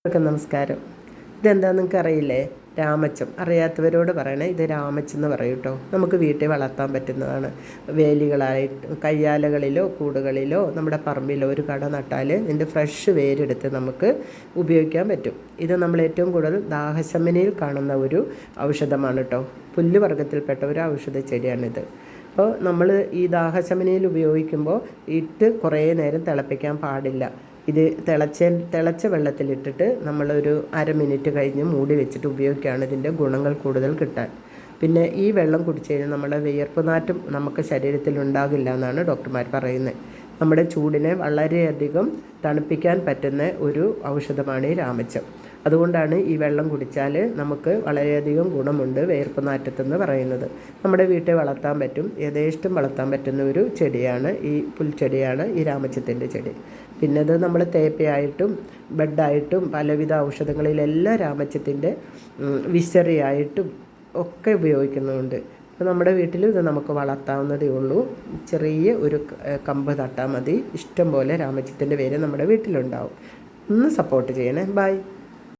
എല്ലാവർക്കും നമസ്കാരം. ഇതെന്താണെന്ന് നിങ്ങൾക്ക് അറിയില്ലേ? രാമച്ചം. അറിയാത്തവരോട് പറയണേ, ഇത് രാമച്ചം എന്ന് പറയും കേട്ടോ. നമുക്ക് വീട്ടിൽ വളർത്താൻ പറ്റുന്നതാണ്. വേലികളായിട്ട് കയ്യാലകളിലോ കൂടുകളിലോ നമ്മുടെ പറമ്പിലോ ഒരു കട നട്ടാൽ ഇതിൻ്റെ ഫ്രഷ് വേരെടുത്ത് നമുക്ക് ഉപയോഗിക്കാൻ പറ്റും. ഇത് നമ്മൾ ഏറ്റവും കൂടുതൽ ദാഹശമനിയിൽ കാണുന്ന ഒരു ഔഷധമാണ് കേട്ടോ. പുല്ലുവർഗ്ഗത്തിൽപ്പെട്ട ഒരു ഔഷധ ചെടിയാണിത്. അപ്പോൾ നമ്മൾ ഈ ദാഹശമനിയിൽ ഉപയോഗിക്കുമ്പോൾ കുറേ നേരം തിളപ്പിക്കാൻ പാടില്ല. ഇത് തിളച്ച വെള്ളത്തിലിട്ടിട്ട് നമ്മളൊരു അരമിനിറ്റ് കഴിഞ്ഞ് മൂടി വെച്ചിട്ട് ഉപയോഗിക്കുകയാണ് ഇതിൻ്റെ ഗുണങ്ങൾ കൂടുതൽ കിട്ടാൻ. പിന്നെ ഈ വെള്ളം കുടിച്ച് കഴിഞ്ഞാൽ നമ്മുടെ വിയർപ്പ് നാറ്റം നമുക്ക് ശരീരത്തിൽ ഉണ്ടാകില്ല എന്നാണ് ഡോക്ടർമാർ പറയുന്നത്. നമ്മുടെ ചൂടിനെ വളരെയധികം തണുപ്പിക്കാൻ പറ്റുന്ന ഒരു ഔഷധമാണ് ഈ രാമച്ചം. അതുകൊണ്ടാണ് ഈ വെള്ളം കുടിച്ചാൽ നമുക്ക് വളരെയധികം ഗുണമുണ്ട് വിയർപ്പ് നാറ്റത്തെന്ന് പറയുന്നത്. നമ്മുടെ വീട്ടിൽ വളർത്താൻ പറ്റും, യഥേഷ്ടം വളർത്താൻ പറ്റുന്ന ഒരു ചെടിയാണ് ഈ പുൽച്ചെടിയാണ് ഈ രാമച്ചത്തിൻ്റെ ചെടി. പിന്നെ ഇത് നമ്മൾ തേപ്പയായിട്ടും ബെഡായിട്ടും പലവിധ ഔഷധങ്ങളിലെല്ലാം രാമച്ചത്തിൻ്റെ വിശറിയായിട്ടും ഒക്കെ ഉപയോഗിക്കുന്നുണ്ട്. അപ്പോൾ നമ്മുടെ വീട്ടിൽ ഇത് നമുക്ക് വളർത്താവുന്നതേ ഉള്ളൂ. ചെറിയ ഒരു കമ്പ് നട്ടാൽ മതി. ഇഷ്ടം പോലെ രാമച്ചത്തിൻ്റെ വേര് നമ്മുടെ വീട്ടിലുണ്ടാവും. ഒന്ന് സപ്പോർട്ട് ചെയ്യണേ. ബൈ.